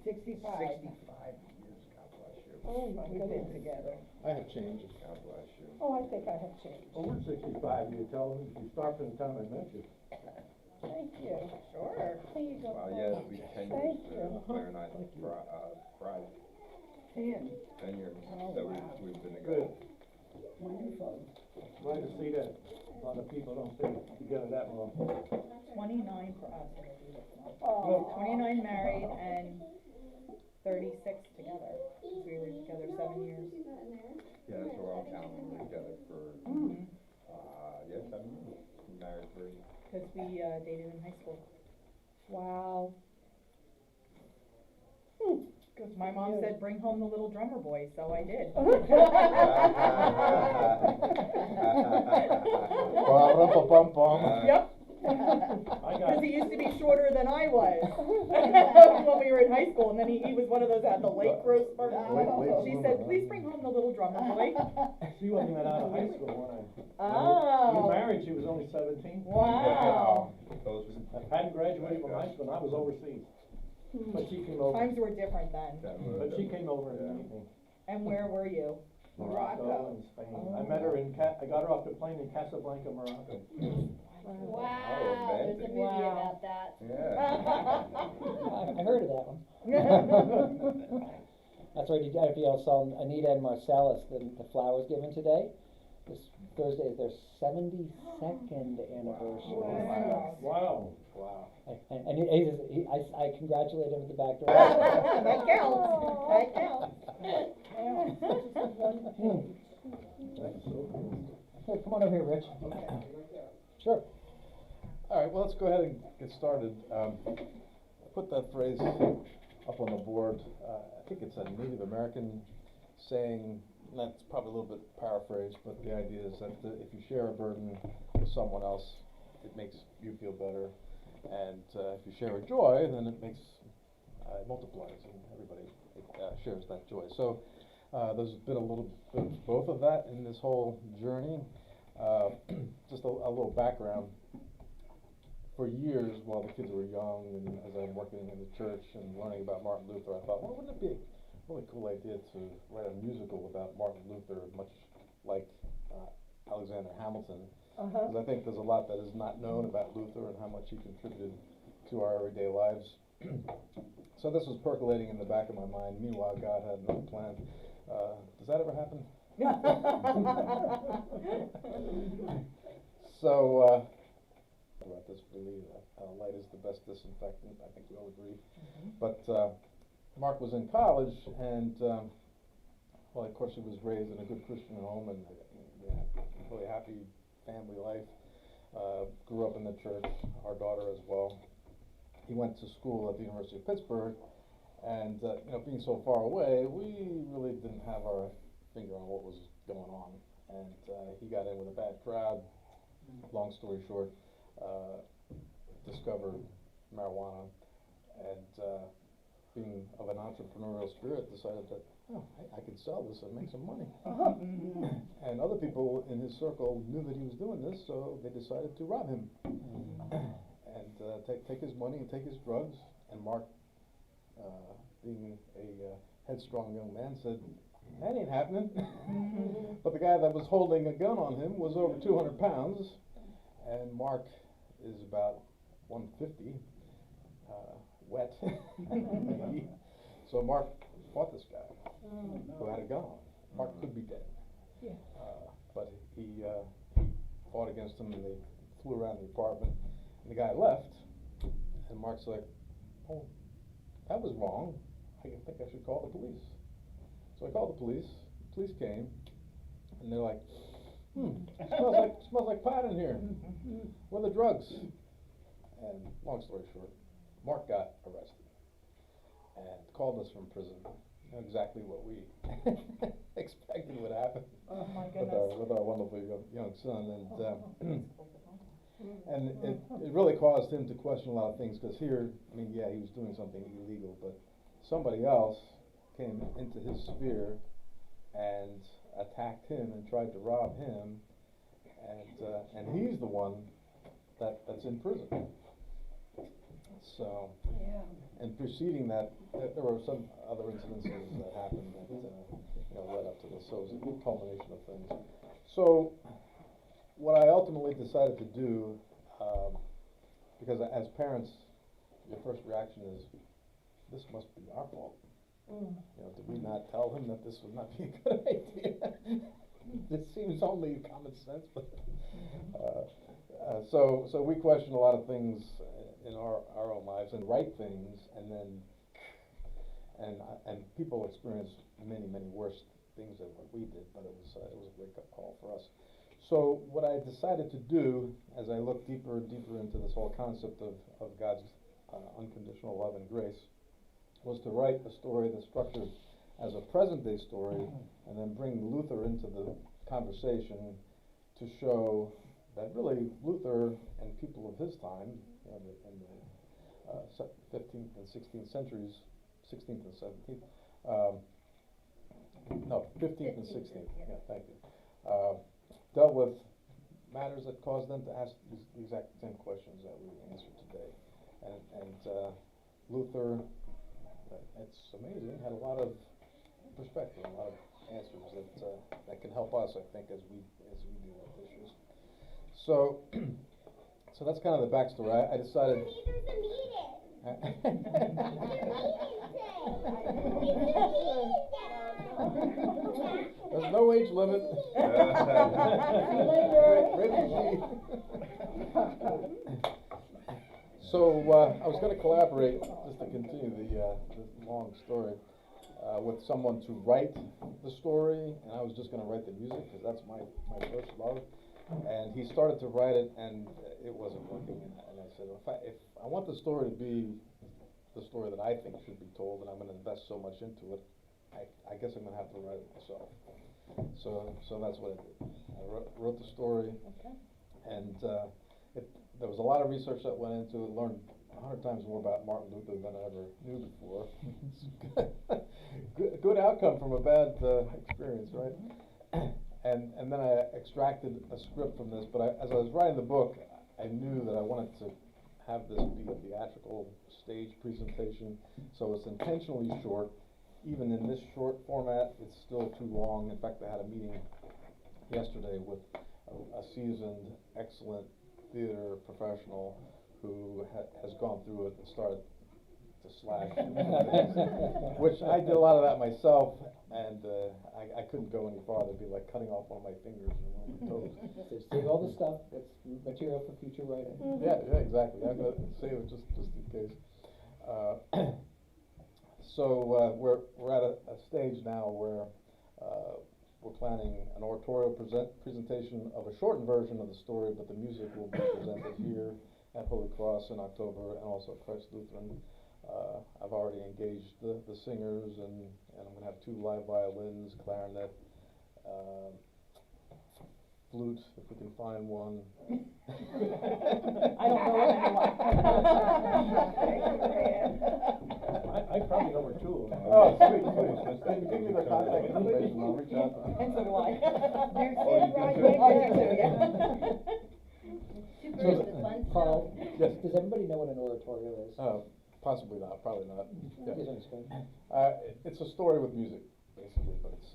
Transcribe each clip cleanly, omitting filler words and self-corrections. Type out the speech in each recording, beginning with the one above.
65. 65 years, God bless you. Oh, my goodness. We've been together. I have changed. God bless you. Oh, I think I have changed. Over 65, you tell them if you start from the time I met you. Thank you. Sure. Here you go. Well, yeah, it'll be 10 Thank years, you. Claire and I, Friday. 10. 10 years Oh, that wow. we've been together. Wonderful. Glad to see that. A lot of people don't stay together that long. 29 for us. Oh. 29 married and 36 together. 'Cause we were together 7 years. Yeah, so we're all counting, we were together for, Mm-hmm. 7 years. We married for, Because we dated in high school. Wow. Good My for mom you. said, bring home the little drummer boy, so I did. Ba-rum-pa-bum-bum. Yep. I got Because he used to be shorter than I was when we were in high school, and then he was one of those that had the late growth spurt. She said, please bring home the little drummer boy. She wasn't even out of high school when we Oh. married. She was only 17. Wow. those, I hadn't graduated from high school and I was overseas. But she came over. Times were different then. But she came over and anything. And where were you? Morocco and Spain. I met her in I got her off the plane in Casablanca, Morocco. Wow, there's a movie Wow. about that. yeah. I heard of that one. That's right. If you all saw Anita and Marcellus, the flowers given today. This Thursday is their 72nd anniversary. Wow. And I congratulate him at the back door. That counts. That counts. That's so cool. Hey, come on over here, Rich. Sure. All right, well, let's go ahead and get started. I put that phrase up on the board. I think it's a Native American saying, and that's probably a little bit paraphrased, but the idea is that if you share a burden with someone else, it makes you feel better. And if you share a joy, then it makes, it multiplies, and everybody shares that joy. So there's been a little bit of both of that in this whole journey. Just a little background. For years, while the kids were young, and as I'm working in the church and learning about Martin Luther, I thought, well, wouldn't it be a really cool idea to write a musical about Martin Luther, much like Alexander Hamilton? Because I think there's a lot that is not known about Luther and how much he contributed to our everyday lives. So this was percolating in the back of my mind. Meanwhile, God had another plan. Does that ever happen? So, about this really, light is the best disinfectant. I think we all agree. But Mark was in college, and well, of course, he was raised in a good Christian home and really happy family life. Grew up in the church. Our daughter as well. He went to school at the University of Pittsburgh, and being so far away, we really didn't have our finger on what was going on. And he got in with a bad crowd. Long story short, discovered marijuana, and being of an entrepreneurial spirit, decided that I could sell this and make some money. And other people in his circle knew that he was doing this, so they decided to rob him and take his money and take his drugs. And Mark, being a headstrong young man, said, "That ain't happening." But the guy that was holding a gun on him was over 200 pounds, and Mark is about 150, wet. So Mark fought this guy who had a gun on him. Mark could be dead. But he fought against him, and they flew around the apartment, and the guy left, and Mark's like, "Oh, that was wrong. I think I should call the police." So I called the police. The police came, and they're like, smells like pot in here. Where are the drugs? And long story short, Mark got arrested and called us from prison. Exactly what we expected would happen. Oh my goodness. with our wonderful young son, and it really caused him to question a lot of things, because here, I mean, yeah, he was doing something illegal, but somebody else came into his sphere and attacked him and tried to rob him, and he's the one that's in prison. So, Yeah. and preceding that, there were some other incidences that happened that, led up to this, so it was a good culmination of things. So, what I ultimately decided to do, because as parents, your first reaction is, this must be our fault. Did we not tell him that this would not be a good idea? This seems only common sense, but, so we question a lot of things in our own lives and right things, and then, and people experience many worse things than what we did, but it was a wake-up call for us. So what I decided to do, as I looked deeper and deeper into this whole concept of God's unconditional love and grace, was to write a story that's structured as a present-day story, and then bring Luther into the conversation to show that really Luther and people of his time, in the 15th and 16th centuries, 16th and 17th, no, 15th and 16th, yeah, thank you, dealt with matters that caused them to ask the exact same questions that we answered today. And Luther, it's amazing, had a lot of perspective, a lot of answers that can help us, I think, as we deal with issues. So, so that's kind of the backstory. I decided. There's no age limit. So I was going to collaborate, just to continue the long story, with someone to write the story, and I was just going to write the music because that's my first love. And he started to write it, and it wasn't working. And I said, if I want the story to be the story that I think should be told, and I'm going to invest so much into it, I guess I'm going to have to write it myself. So that's what I did. I wrote the story, and there was a lot of research that went into it. Learned 100 times more about Martin Luther than I ever knew before. good outcome from a bad experience, right? And then I extracted a script from this, but as I was writing the book, I knew that I wanted to have this be a theatrical stage presentation, so it's intentionally short. Even in this short format, it's still too long. In fact, I had a meeting yesterday with a seasoned, excellent theater professional who has gone through it and started to slash, which I did a lot of that myself, and I couldn't go any farther. It'd be like cutting off one of my fingers and one of my toes. Just save all the stuff, that's material for future writing. Yeah, exactly. I'm gonna save it just in case. So we're at a stage now where we're planning an oratorio presentation of a shortened version of the story, but the music will be presented here at Holy Cross in October, and also at Christ Lutheran. I've already engaged the singers, and I'm going to have 2 live violins, clarinet, flute, if we can find one. I don't know I probably know where 2 of them. Oh, sweet. Give me their contact information, I'll reach out to them. And so do I. There's Oh, you Sid can right too. there. I do too, yeah. Super is the fun Carl, stuff. Yes. does everybody know what an oratorio is? Possibly not, probably not. Yeah. Please explain. It's a story with music, basically, but it's,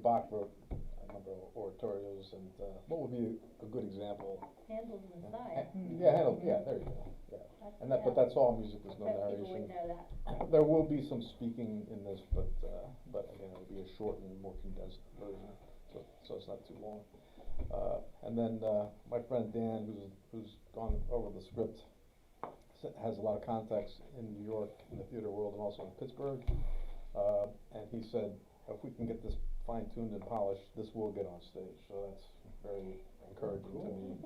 Bach wrote a number of oratorios, and what would be a good example? Handles on the side. Yeah, Handel, yeah, there you go, yeah. But that's all music, there's no Most people narration. would know that. There will be some speaking in this, but again, it'll be a shortened, more condensed version, so it's not too long. And then my friend Dan, who's gone over the script, has a lot of contacts in New York, in the theater world, and also in Pittsburgh. And he said, if we can get this fine-tuned and polished, this will get on stage. So that's very encouraging to me,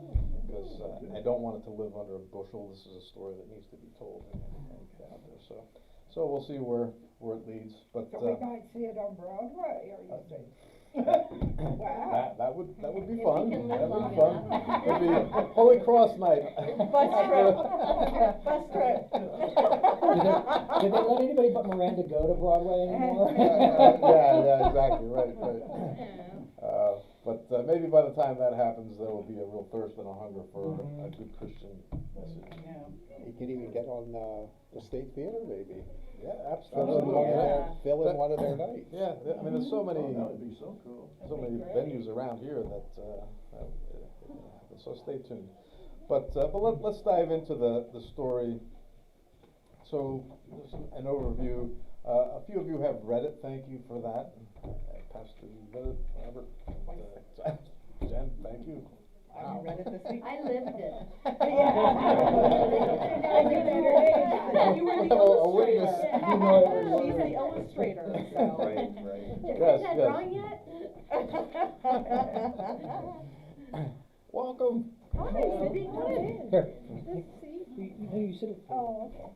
because I don't want it to live under a bushel. This is a story that needs to be told and get out there. So we'll see where it leads. But So we might see it on Broadway, are you saying? Wow. That would be If fun. we can live That'd be long fun. enough. It'd be Holy Cross night. Bus trip. Bus trip. Did they let anybody but Miranda go to Broadway anymore? Yeah, exactly, right. But, maybe by the time that happens, there will be a real thirst and a hunger for a good Christian message. Yeah. You could even get on, the State Theater maybe. Yeah, Fill in absolutely. one of their, Yeah. fill in one of their nights. Yeah, I mean, there's so many, That would be so cool. so many That'd be venues around here that, so stay tuned. But let's dive into the story. So, just an overview. A few of you have read it, thank you for that. Pastor, you read it, Robert, Jen, thank you. Have you read it this week? I lived it. Yeah. You were the A witness. illustrator. You know every She's word. the illustrator, so. Right, right. Is Yes, that yes. drawing yet? Welcome. Hi, Cindy, come in. Here, Let's see. you sit it. Oh, okay.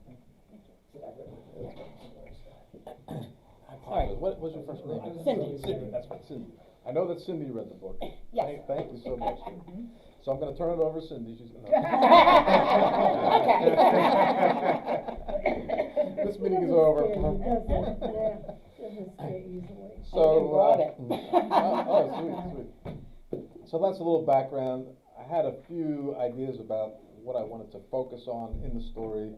All right. What was your first name? Cindy. Cindy, that's right, Cindy. I know that Cindy read the book. Yes. Thank you so much. So I'm gonna turn it over to Cindy, she's gonna. This meeting is over. Doesn't stay easily. So, I even brought it. oh, sweet. So that's a little background. I had a few ideas about what I wanted to focus on in the story.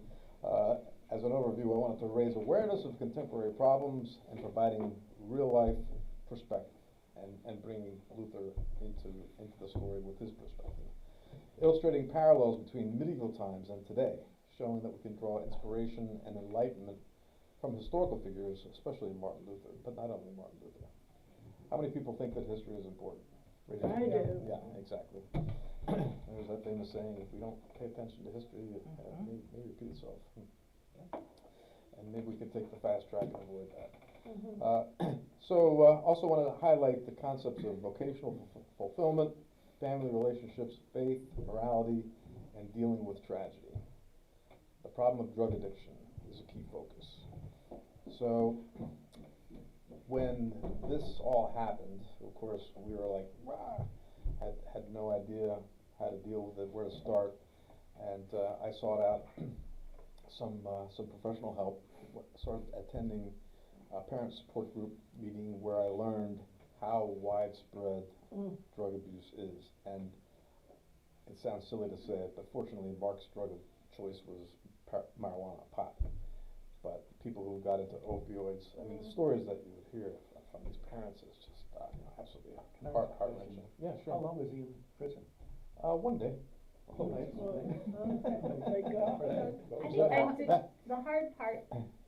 As an overview, I wanted to raise awareness of contemporary problems and providing real life perspective and bringing Luther into the story with his perspective. Illustrating parallels between medieval times and today, showing that we can draw inspiration and enlightenment from historical figures, especially Martin Luther, but not only Martin Luther. How many people think that history is important? Raise your I hand. do. Yeah, exactly. There's that famous saying, if we don't pay attention to history, it may repeat itself. And maybe we can take the fast track and avoid that. Also wanted to highlight the concepts of vocational fulfillment, family relationships, faith, morality, and dealing with tragedy. The problem of drug addiction is a key focus. So, when this all happened, of course, we were like, rah, had no idea how to deal with it, where to start, and I sought out some professional help, started attending a parent support group meeting where I learned how widespread drug abuse is, and it sounds silly to say it, but fortunately Mark's drug of choice was marijuana, pot. But people who got into opioids, I mean, the stories that you would hear from these parents is just absolutely heart-wrenching. Yeah, sure. How long was he in prison? 1 day. Oh, nice. Thank God. I think the hard part,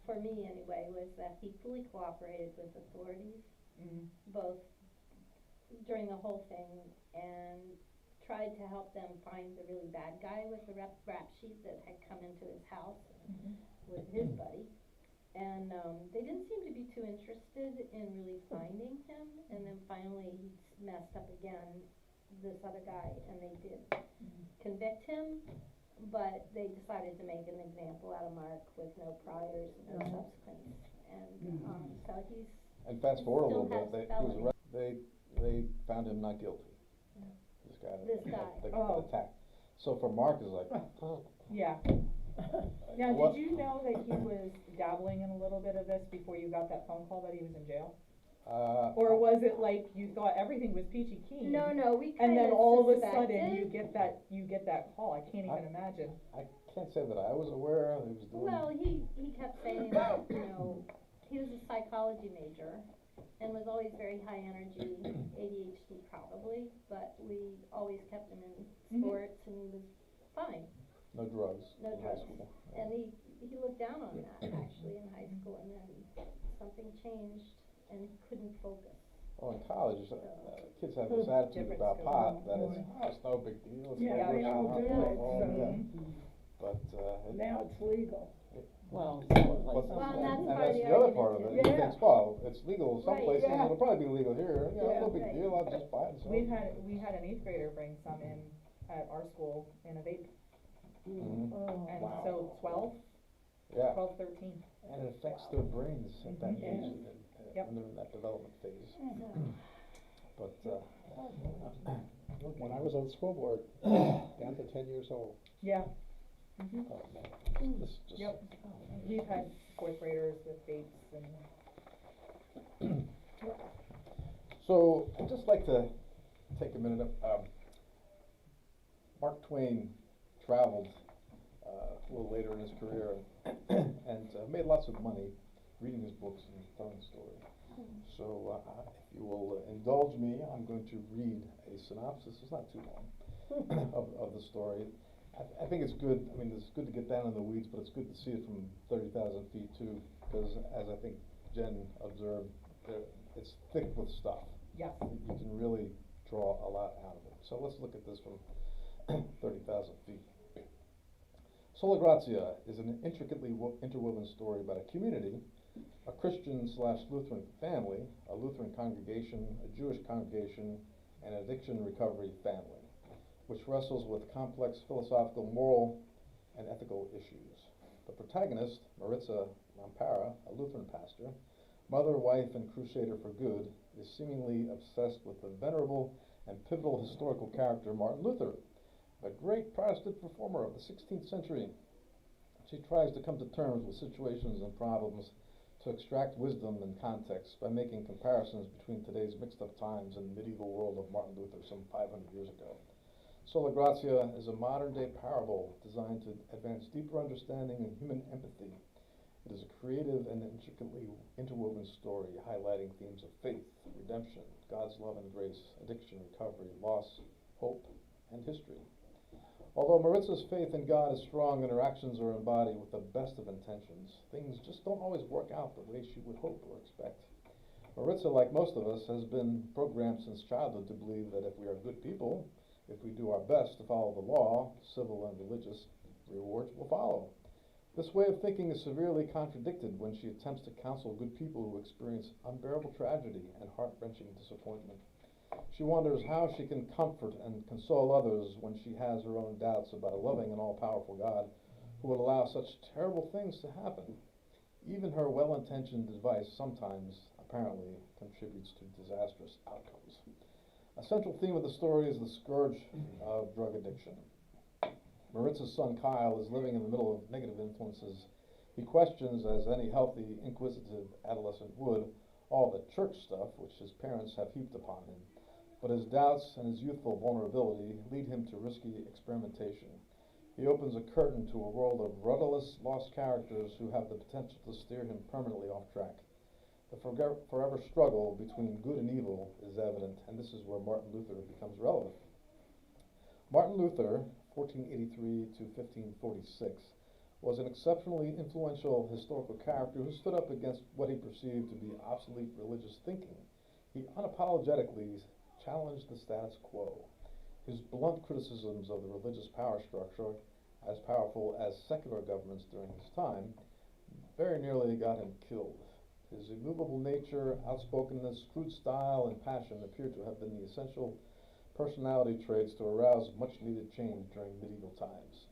for me anyway, was that he fully cooperated with authorities, both during the whole thing, and tried to help them find the really bad guy with the rap sheet that had come into his house with his buddy. And they didn't seem to be too interested in really finding him, and then finally he messed up again, this other guy, and they did convict him, but they decided to make an example out of Mark with no priors, no subsequents, and so he's And fast forward a still little bit, has he was felony. they found him not guilty. This guy This guy. that Oh. attacked. So for Mark is like, Yeah. Now, What- did you know that he was dabbling in a little bit of this before you got that phone call that he was in jail? Or was it like you thought everything was peachy keen? No, we And kind of then all of a suspected. sudden you get that call. I can't even imagine. I can't say that I was aware he was doing. Well, he kept saying that, he was a psychology major and was always very high energy, ADHD probably, but we always kept him in sports and he was fine, No drugs no in high drugs. school. And he looked down on that actually in high school, and then something changed and he couldn't focus. Well, in college, kids have this attitude Different about school. pot that it's no big deal. It's Yeah, no they big all deal. do it, Oh, so. yeah. But Now it's legal. Well, But- Well, and that's and part of that's the the other argument part of it. too. He Yeah. thinks, well, it's legal some Right, places, yeah. it'll probably be legal here. Yeah. No big Right. deal. I'll just buy it and sell We it. had an 8th grader bring some in at our school in a vape, Mhm. Oh. and Wow. so 12, Yeah, 13. and it affects their brains at that Mhm. age, Yep. when they're in that development phase. But When I was on the school board, down to 10 years old. Yeah. this just Yep. We've had 4th graders with vapes and. So I'd just like to take a minute. Mark Twain traveled a little later in his career and made lots of money reading his books and telling stories. So if you will indulge me, I'm going to read a synopsis. It's not too long of the story. I think it's good. I mean, it's good to get down in the weeds, but it's good to see it from 30,000 feet too, because as I think Jen observed, it's thick with stuff. Yes. You can really draw a lot out of it. So let's look at this from 30,000 feet. Sola Gratia is an intricately interwoven story about a community, a Christian/Lutheran family, a Lutheran congregation, a Jewish congregation, and an addiction recovery family, which wrestles with complex philosophical, moral, and ethical issues. The protagonist, Maritza Lampara, a Lutheran pastor, mother, wife, and crusader for good, is seemingly obsessed with the venerable and pivotal historical character Martin Luther, a great Protestant reformer of the 16th century. She tries to come to terms with situations and problems to extract wisdom and context by making comparisons between today's mixed-up times and the medieval world of Martin Luther some 500 years ago. Sola Gratia is a modern-day parable designed to advance deeper understanding and human empathy. It is a creative and intricately interwoven story highlighting themes of faith, redemption, God's love and grace, addiction, recovery, loss, hope, and history. Although Maritza's faith in God is strong and her actions are embodied with the best of intentions, things just don't always work out the way she would hope or expect. Maritza, like most of us, has been programmed since childhood to believe that if we are good people, if we do our best to follow the law, civil and religious, rewards will follow. This way of thinking is severely contradicted when she attempts to counsel good people who experience unbearable tragedy and heart-wrenching disappointment. She wonders how she can comfort and console others when she has her own doubts about a loving and all-powerful God who would allow such terrible things to happen. Even her well-intentioned advice sometimes, apparently, contributes to disastrous outcomes. A central theme of the story is the scourge of drug addiction. Maritza's son Kyle is living in the middle of negative influences. He questions, as any healthy, inquisitive adolescent would, all the church stuff which his parents have heaped upon him. But his doubts and his youthful vulnerability lead him to risky experimentation. He opens a curtain to a world of rudderless, lost characters who have the potential to steer him permanently off track. The forever struggle between good and evil is evident, and this is where Martin Luther becomes relevant. Martin Luther, 1483 to 1546, was an exceptionally influential historical character who stood up against what he perceived to be obsolete religious thinking. He unapologetically challenged the status quo. His blunt criticisms of the religious power structure, as powerful as secular governments during his time, very nearly got him killed. His immovable nature, outspokenness, crude style, and passion appear to have been the essential personality traits to arouse much-needed change during medieval times.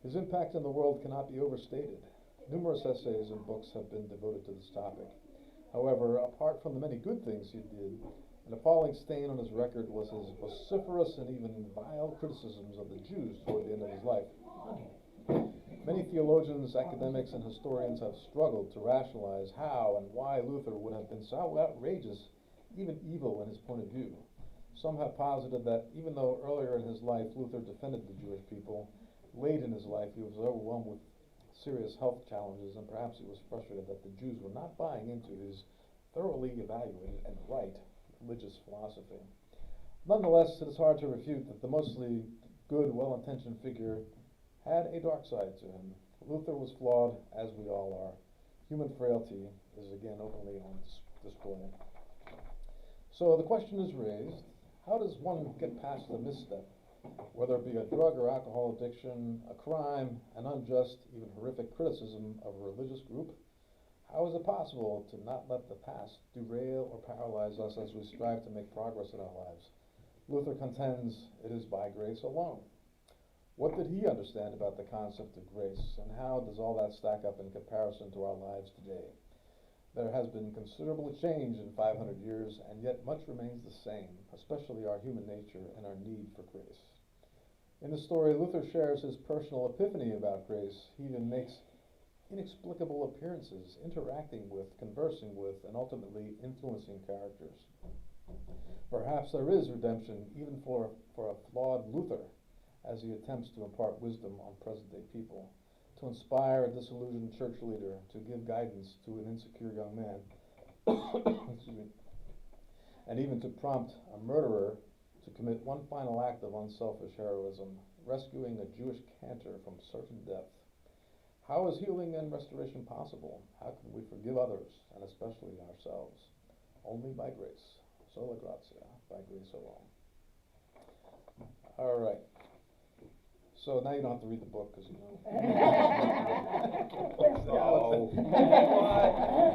His impact in the world cannot be overstated. Numerous essays and books have been devoted to this topic. However, apart from the many good things he did, an appalling stain on his record was his vociferous and even vile criticisms of the Jews toward the end of his life. Many theologians, academics, and historians have struggled to rationalize how and why Luther would have been so outrageous, even evil in his point of view. Some have posited that even though earlier in his life Luther defended the Jewish people, late in his life he was overwhelmed with serious health challenges, and perhaps he was frustrated that the Jews were not buying into his thoroughly evaluated and right religious philosophy. Nonetheless, it is hard to refute that the mostly good, well-intentioned figure had a dark side to him. Luther was flawed, as we all are. Human frailty is again openly on display. So the question is raised, how does one get past a misstep? Whether it be a drug or alcohol addiction, a crime, an unjust, even horrific criticism of a religious group, how is it possible to not let the past derail or paralyze us as we strive to make progress in our lives? Luther contends it is by grace alone. What did he understand about the concept of grace, and how does all that stack up in comparison to our lives today? There has been considerable change in 500 years, and yet much remains the same, especially our human nature and our need for grace. In the story, Luther shares his personal epiphany about grace. He even makes inexplicable appearances, interacting with, conversing with, and ultimately influencing characters. Perhaps there is redemption even for a flawed Luther, as he attempts to impart wisdom on present-day people, to inspire a disillusioned church leader, to give guidance to an insecure young man, excuse me, and even to prompt a murderer to commit one final act of unselfish heroism, rescuing a Jewish cantor from certain death. How is healing and restoration possible? How can we forgive others, and especially ourselves? Only by grace. Sola Gratia, by grace alone. All right. So now you don't have to read the book, because you know. No.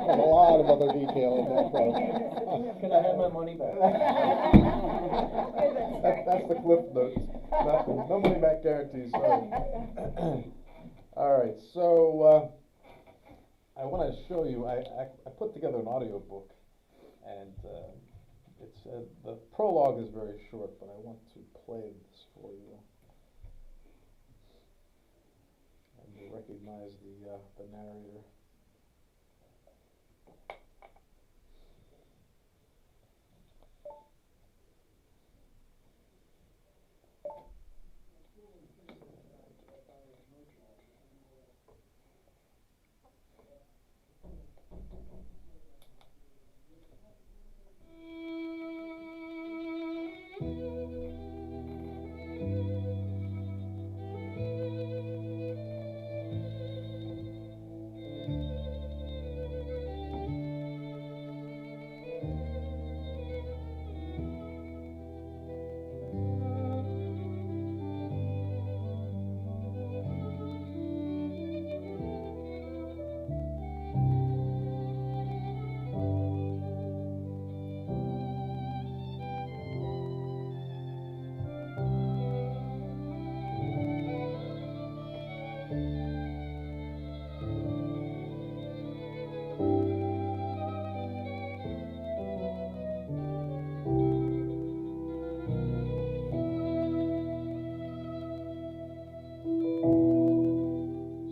There's a lot of other detail in that book. Can I have my money back? That's the cliff notes. No money back guarantees, sorry. All right, so I want to show you, I put together an audio book, and it's the prologue is very short, but I want to play this for you. And you recognize the narrator.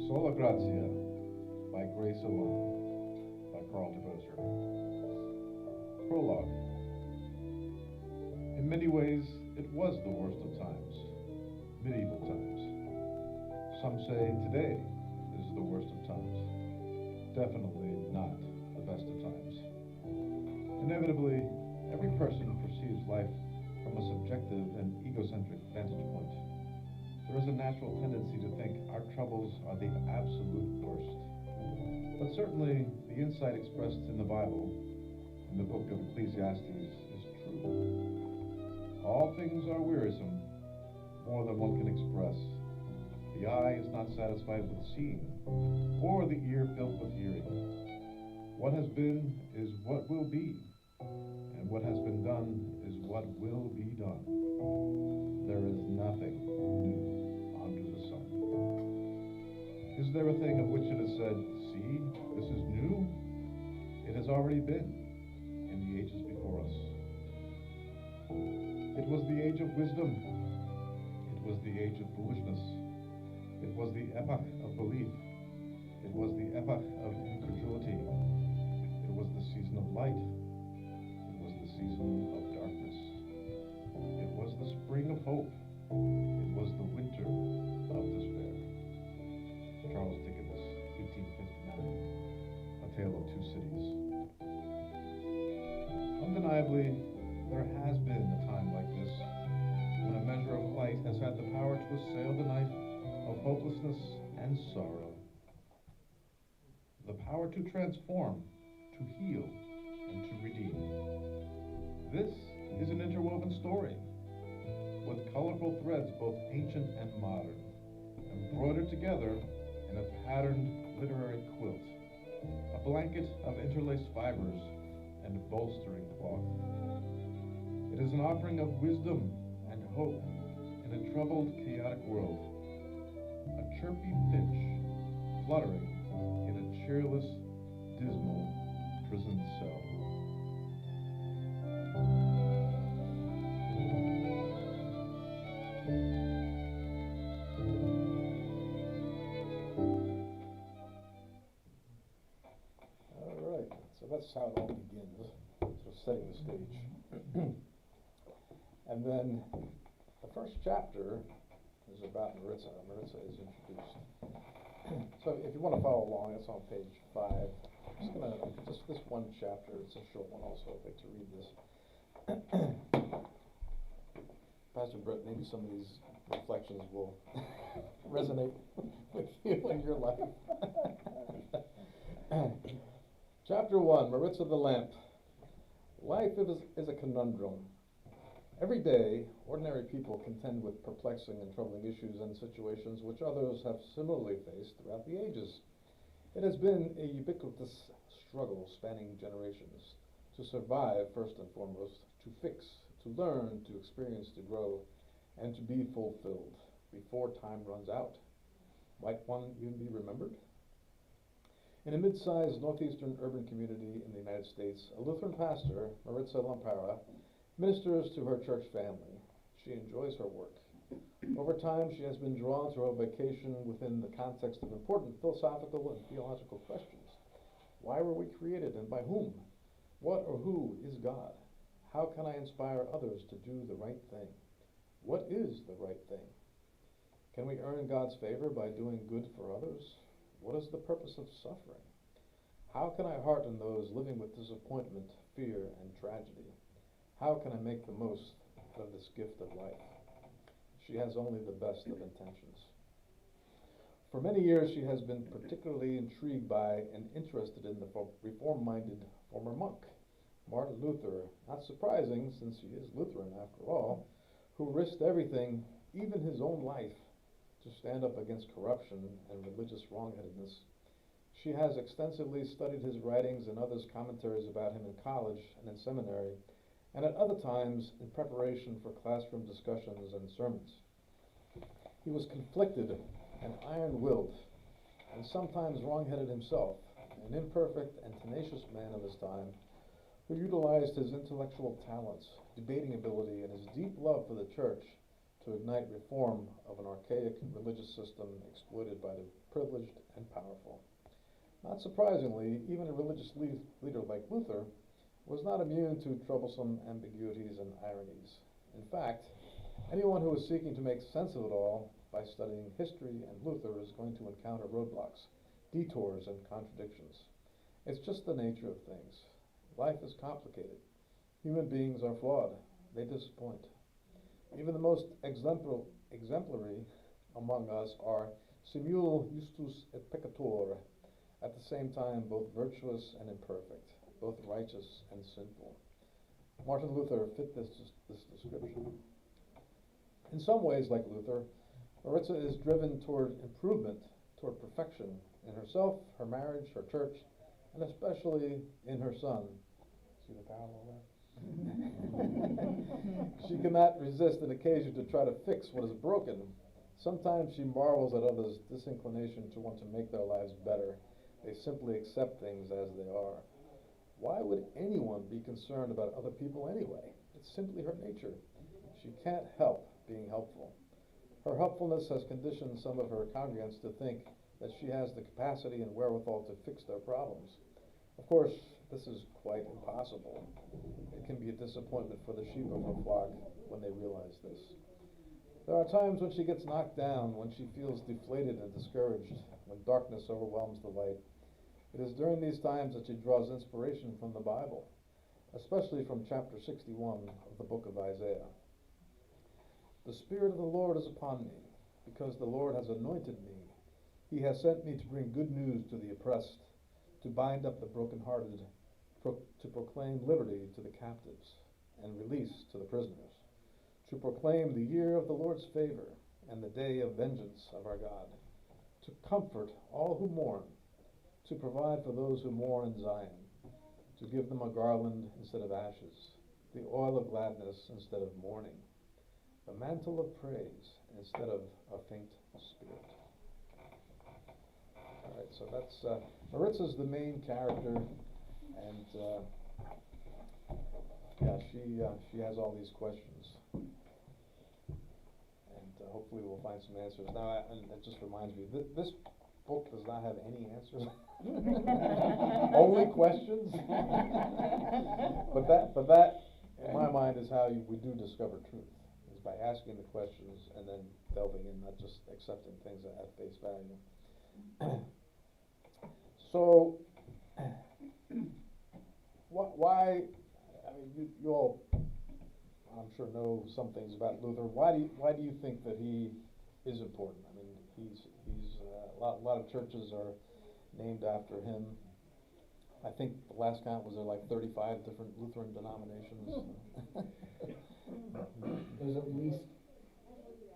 Sola Gratia, by grace alone, by Carl DeBoser. Prologue. In many ways, it was the worst of times, medieval times. Some say today is the worst of times. Definitely not the best of times. Inevitably, every person perceives life from a subjective and egocentric vantage point. There is a natural tendency to think our troubles are the absolute worst. But certainly, the insight expressed in the Bible, in the book of Ecclesiastes, is true. All things are wearisome, more than one can express. The eye is not satisfied with seeing, or the ear filled with hearing. What has been is what will be, and what has been done is what will be done. There is nothing new under the sun. Is there a thing of which it is said, see, this is new? It has already been in the ages before us. It was the age of wisdom. It was the age of foolishness. It was the epoch of belief. It was the epoch of incredulity. It was the season of light. It was the season of darkness. It was the spring of hope. It was the winter of despair. Charles Dickens, 1859. A Tale of Two Cities. Undeniably, there has been a time like this, when a measure of light has had the power to assail the night of hopelessness and sorrow. The power to transform, to heal, and to redeem. This is an interwoven story, with colorful threads both ancient and modern, embroidered together in a patterned literary quilt, a blanket of interlaced fibers and bolstering cloth. It is an offering of wisdom and hope in a troubled, chaotic world, a chirpy finch fluttering in a cheerless, dismal prison cell. All right, so that's how it all begins. So of setting the stage. And then the first chapter is about Maritza. Maritza is introduced. So if you want to follow along, it's on page 5. I'm just gonna, just this one chapter, it's a short one also, I'd like to read this. Pastor Brett, maybe some of these reflections will resonate with you in your life. Chapter 1, Maritza the Lamp. Life is a conundrum. Every day, ordinary people contend with perplexing and troubling issues and situations which others have similarly faced throughout the ages. It has been a ubiquitous struggle spanning generations to survive, first and foremost, to fix, to learn, to experience, to grow, and to be fulfilled before time runs out. Might one even be remembered? In a mid-sized northeastern urban community in the United States, a Lutheran pastor, Maritza Lampara, ministers to her church family. She enjoys her work. Over time, she has been drawn to her vocation within the context of important philosophical and theological questions. Why were we created and by whom? What or who is God? How can I inspire others to do the right thing? What is the right thing? Can we earn God's favor by doing good for others? What is the purpose of suffering? How can I hearten those living with disappointment, fear, and tragedy? How can I make the most of this gift of life? She has only the best of intentions. For many years, she has been particularly intrigued by and interested in the reform-minded former monk, Martin Luther, not surprising since he is Lutheran after all, who risked everything, even his own life, to stand up against corruption and religious wrongheadedness. She has extensively studied his writings and others' commentaries about him in college and in seminary, and at other times in preparation for classroom discussions and sermons. He was conflicted and iron-willed, and sometimes wrong-headed himself, an imperfect and tenacious man of his time, who utilized his intellectual talents, debating ability, and his deep love for the church to ignite reform of an archaic religious system exploited by the privileged and powerful. Not surprisingly, even a religious leader like Luther was not immune to troublesome ambiguities and ironies. In fact, anyone who is seeking to make sense of it all by studying history and Luther is going to encounter roadblocks, detours, and contradictions. It's just the nature of things. Life is complicated. Human beings are flawed. They disappoint. Even the most exemplary among us are simul justus et peccator, at the same time both virtuous and imperfect, both righteous and sinful. Martin Luther fit this description. In some ways, like Luther, Maritza is driven toward improvement, toward perfection in herself, her marriage, her church, and especially in her son. See the parallel there? She cannot resist an occasion to try to fix what is broken. Sometimes she marvels at others' disinclination to want to make their lives better. They simply accept things as they are. Why would anyone be concerned about other people anyway? It's simply her nature. She can't help being helpful. Her helpfulness has conditioned some of her congregants to think that she has the capacity and wherewithal to fix their problems. Of course, this is quite impossible. It can be a disappointment for the sheep of her flock when they realize this. There are times when she gets knocked down, when she feels deflated and discouraged, when darkness overwhelms the light. It is during these times that she draws inspiration from the Bible, especially from chapter 61 of the book of Isaiah. The Spirit of the Lord is upon me, because the Lord has anointed me. He has sent me to bring good news to the oppressed, to bind up the brokenhearted, to proclaim liberty to the captives, and release to the prisoners, to proclaim the year of the Lord's favor and the day of vengeance of our God, to comfort all who mourn, to provide for those who mourn in Zion, to give them a garland instead of ashes, the oil of gladness instead of mourning, the mantle of praise instead of a faint spirit. All right, so that's Maritza's the main character, and she has all these questions, and hopefully we'll find some answers. Now, and it just reminds me, this book does not have any answers. Only questions. But that, in my mind, is how we do discover truth, is by asking the questions and then delving in, not just accepting things at face value. So, why, I mean, you all, I'm sure, know some things about Luther. Why do you think that he is important? I mean, he's a lot of churches are named after him. I think the last count was there like 35 different Lutheran denominations. There's at least,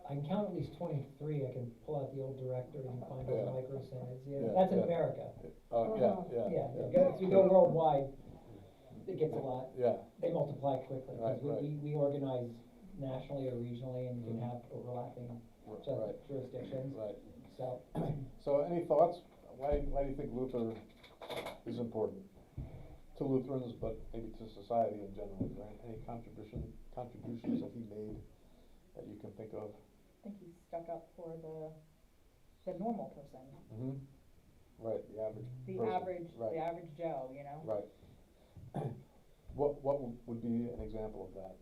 I can count at least 23. I can pull out the old directory and find those micro synods. Yeah, that's in America. Yeah. If you go worldwide, it gets a lot. Yeah. They multiply quickly, because Right. we organize nationally or regionally and can have overlapping jurisdictions. Right. So, So, any thoughts? Why do you think Luther is important to Lutherans, but maybe to society in general? Is there any contributions that he made that you can think of? I think he stuck up for the normal person, Mm-hmm. Right, the average the person. average, Right. the average Joe, you know? Right. What would be an example of that?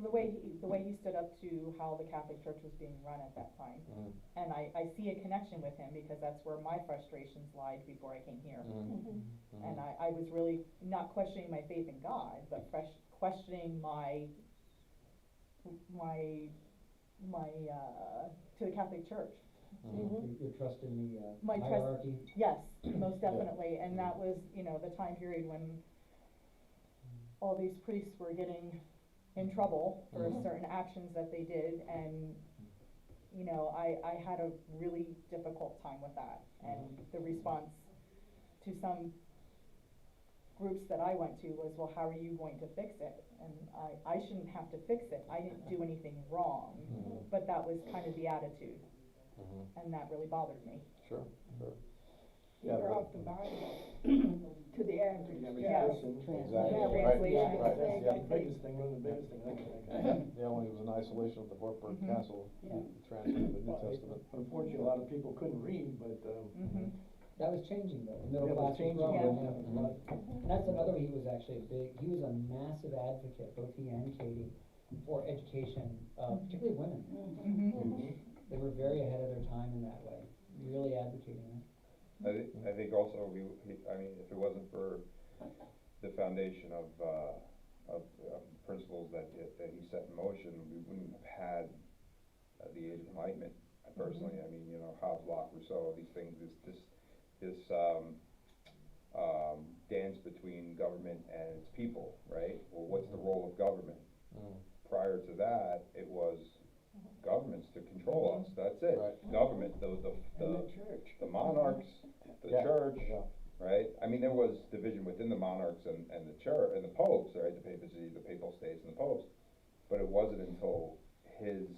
The way he stood up to how the Catholic Church was being run at that time. Mhm. And I see a connection with him, because that's where my frustrations lied before I came here. Mhm. And I was really not questioning my faith in God, but questioning my to the Catholic Church. your trust in the My trust- hierarchy. Yes, most definitely, and that was, the time period when all these priests were getting in trouble for certain actions that they did, and, I had a really difficult time with that, and the response to some groups that I went to was, well, how are you going to fix it? And I shouldn't have to fix it, I didn't do anything wrong, but that was kind of the attitude, and that really bothered me. Sure. You're but- off the Bible to the average. Yeah. Exactly. Translation. Right. Thing, Yeah. I think. One of the biggest things I can think Yeah, when he was in isolation at the Wartburg Mhm. Castle, he Yeah. translated the New of. Testament. Unfortunately, a lot of people couldn't read, but, That was changing though, the yeah, middle it was class was changing. growing. Yeah. And that's another, he was actually he was a massive advocate, both he and Katie, for education, particularly women. Mm-hmm. They were very ahead of their time in that way, really advocating it. I think also I mean, if it wasn't for the foundation of principles that he set in motion, we wouldn't have had the Age of Enlightenment. Personally, I mean, Hobbes, Locke, Rousseau, these things, this dance between government and its people, right? Well, what's the role of government? Prior to that, it was governments to control us, that's it. Right. Government, And the church. the monarchs, the Yeah. church, Yeah. right? I mean, there was division within the monarchs and the church, and the popes, right? The papacy, the papal states, and the popes. But it wasn't until his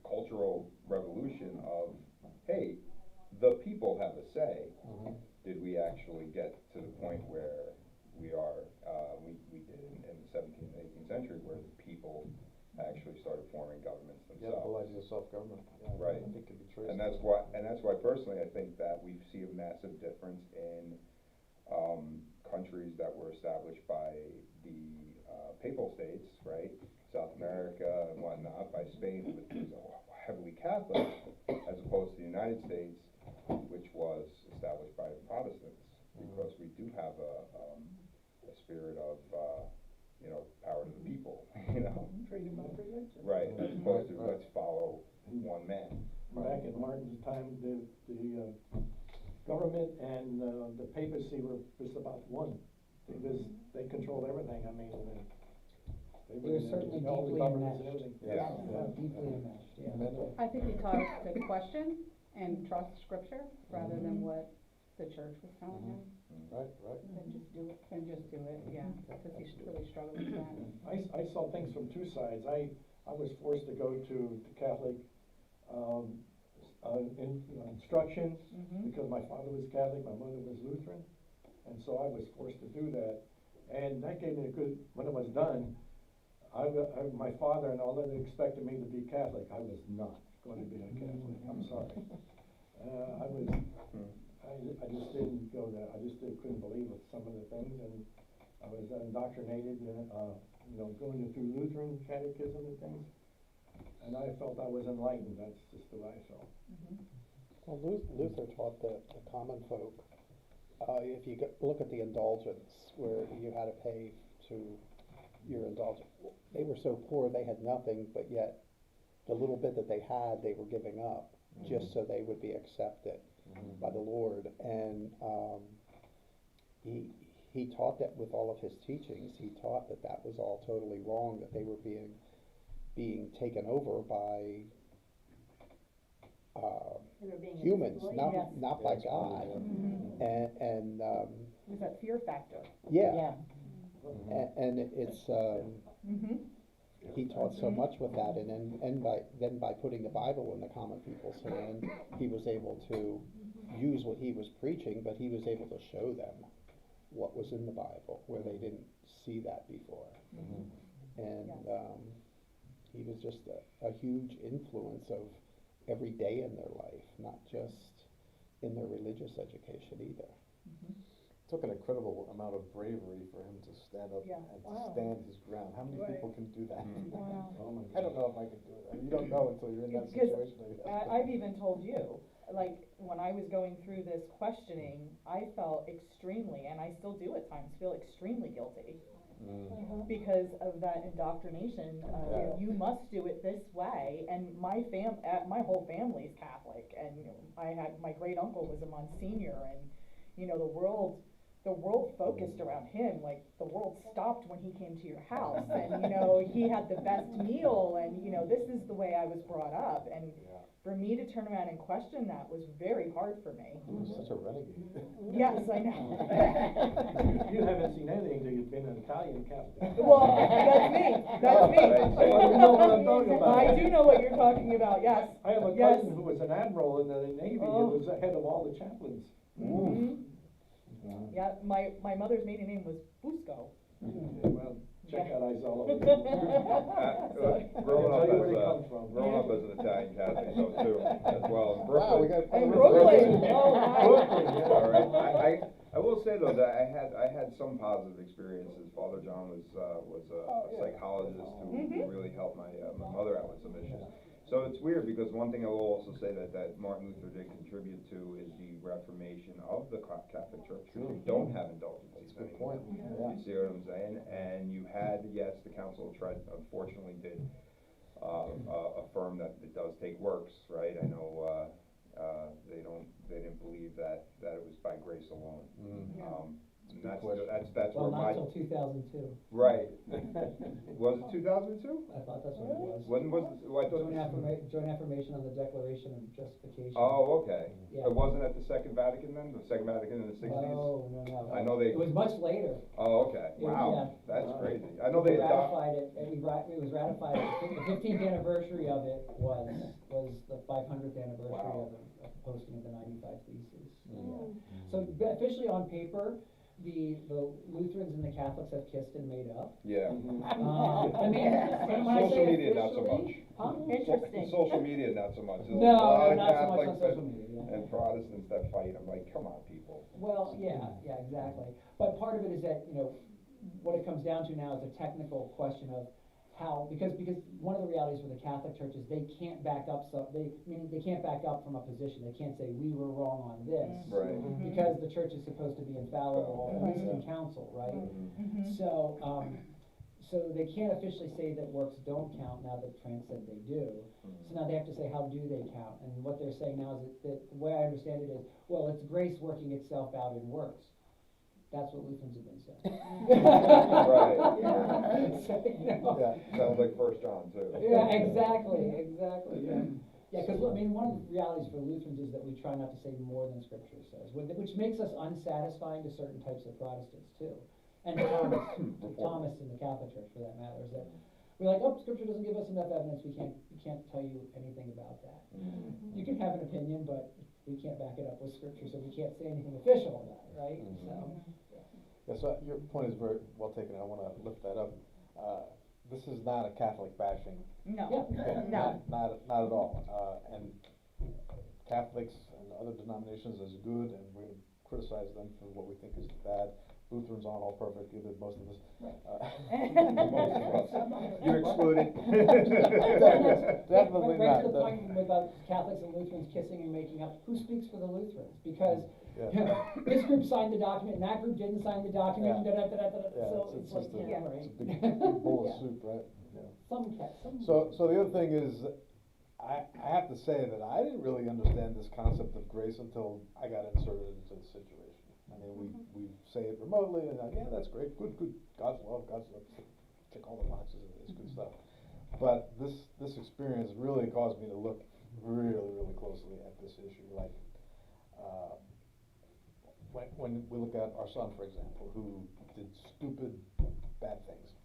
cultural revolution of, hey, the people have a say, did we actually get to the point where we are, we did in the 17th and 18th century, where the people actually started forming governments Yeah, the whole themselves. idea of self-government. Yeah, Right. I think could be traced. And that's why personally I think that we see a massive difference in countries that were established by the papal states, right? South America and whatnot, by Spain, which was heavily Catholic, as opposed to the United States, which was established by Protestants, because we do have a spirit of power to the people, Freedom of religion. right, as opposed to let's follow one man. Back in Martin's time, the government and the papacy were just about one, because they controlled everything, I mean, They were certainly all the deeply governments and enmeshed. everything. Yeah. Deeply enmeshed, yeah. Amanda? I think he taught us to question and trust scripture rather than what the church was telling him, Right. and just do it, yeah, because he really struggled with that. I saw things from two sides. I was forced to go to Catholic, instruction, because my father was Catholic, my mother was Lutheran, and so I was forced to do that. And that gave me when it was done, my father and all that expected me to be Catholic. I was not, going to be a Catholic, I'm sorry. I just didn't go there, couldn't believe it, some of the things, and I was indoctrinated, going through Lutheran catechism and things, and I felt I was enlightened, that's just the way I felt. Well, Luther taught the common folk, if you look at the indulgence, where you had to pay to your indulgence, they were so poor they had nothing, but yet the little bit that they had, they were giving up, just so they would be accepted by the Lord. And he taught that with all of his teachings. He taught that that was all totally wrong, that they were being taken over by They were being humans, exploited. Yes. not by God. And It was that fear factor. yeah, and it's he taught so Mhm. much with that, and then by putting the Bible in the common people's hand, he was able to use what he was preaching, but he was able to show them what was in the Bible where they didn't see that before. And he was just a huge influence of every day in their life, not just in their religious education either. Took an incredible amount of bravery for him to stand up Yeah. and Wow. to stand his ground. How many Right. people can do that? Wow. Oh my I don't know if I could do it. You don't know until you're in that Because situation, I guess. I've even told you, like, when I was going through this questioning, I felt extremely, and I still do at times, feel extremely guilty. Because of that indoctrination, Yeah. you must do it this way, and my whole family's Catholic, and I had, my great uncle was a Monsignor, and, the world focused around him, like, the world stopped when he came to your house, and, he had the best meal, and, this is the way I was brought up, and for me to turn around and question that was very hard for me. He was such a renegade. Yes, I know. You haven't seen anything till you've been an Italian Catholic. Well, that's me, Well, you know what I'm talking about. I do know what you're talking about, yes. I have a Yes. cousin who was an admiral in the Navy, he Oh. was the head of all the chaplains. Mhm. Yeah, my mother's maiden name was Fusco. Well, check out Isola. Look, I growing can up tell you where as they a, come from. growing up as an Italian Catholic, though, too, as well, in Wow, we Brooklyn. got. In Brooklyn, oh my. All right, I will say though that I had some positive experiences. Father John was a psychologist who really helped my mother out with some issues. So it's weird because one thing I will also say that Martin Luther did contribute to is the reformation of the Catholic Church. You don't have indulgences That's a good anymore. point. You see what I'm saying? And you had, yes, the Council of Trent unfortunately did affirm that it does take works, right? I know they didn't believe that it was by grace alone. And that's Well, where not till 2002. right. Was it 2002? I thought that's what it was. When was it? Well, I thought it was. Joint affirmation on the Declaration of Justification. Oh, okay. Yeah. It wasn't at the Second Vatican then? The Second Vatican in the 60s? No. I know they. It was much later. Oh, okay. Yeah. Wow. That's Wow. crazy. I know We they adopted. ratified it, and it was ratified, the 15th anniversary of it was the 500th anniversary Wow. of the posting of the 95 Theses. Yeah. So officially on paper, the Lutherans and the Catholics have kissed and made up. Yeah. I mean, when I Social say media, not so much. officially, huh? Interesting. Social media, not so much. There's a No, lot of not so much on Catholics social media, yeah. and Protestants that fight. I'm like, come on, people. Well, yeah, exactly. But part of it is that, what it comes down to now is a technical question of how, because one of the realities for the Catholic Church is they can't back up, they can't back up from a position. They can't say, we were wrong on this. Right. Because the church is supposed to be infallible, at least in council, right? So, so they can't officially say that works don't count now that Trent said they do. So now they have to say, how do they count? And what they're saying now is that the way I understand it is, well, it's grace working itself out in works. That's what Lutherans have been saying. Right. So, Sounds like 1 John too. Yeah, exactly. Yeah, because, I mean, one of the realities for Lutherans is that we try not to say more than Scripture says, which makes us unsatisfying to certain types of Protestants too. And Thomas in the Catholic Church, for that matter, is that we're like, oh, Scripture doesn't give us enough evidence, we can't tell you anything about that. You can have an opinion, but we can't back it up with Scripture, so we can't say anything official about it, right? So, Yeah, so your point is very well taken. I want to lift that up. this is not a Catholic bashing. No, Okay, no. Not at all. And Catholics and other denominations is good, and we're gonna criticize them for what we think is bad. Lutherans aren't all perfect either, most of us. You excluded. Definitely Right not. to the point about Catholics and Lutherans kissing and making up, who speaks for the Lutherans? Because, Yeah. you know, this group signed the document, and that group didn't sign the document, Yeah. da-da-da-da-da, Yeah, so it's it's like, just a, yeah, it's a right. big bowl of Yeah. soup, right? Yeah. Some. So the other thing is, I have to say that I didn't really understand this concept of grace until I got inserted into the situation. I mean, we say it remotely, and yeah, that's great, good, God's love, check all the boxes, it's good stuff. But this experience really caused me to look really closely at this issue, like, when we look at our son, for example, who did stupid, bad things,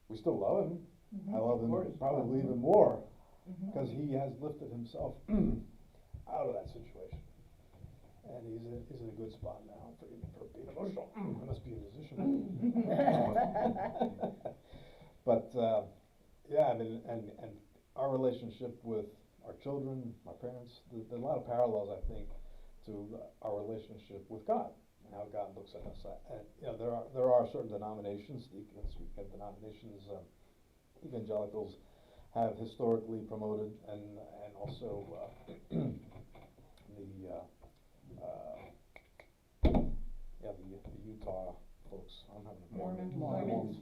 we still love him. I love him probably even more, because he has lifted himself out of that situation. And he's in a good spot now for being emotional. I must be a musician. But, yeah, I mean, and our relationship with our children, my parents, there's a lot of parallels, I think, to our relationship with God, and how God looks at us. And, you know, there are certain denominations, speaking of denominations, evangelicals have historically promoted, and also the Utah folks. I'm having a Mormons.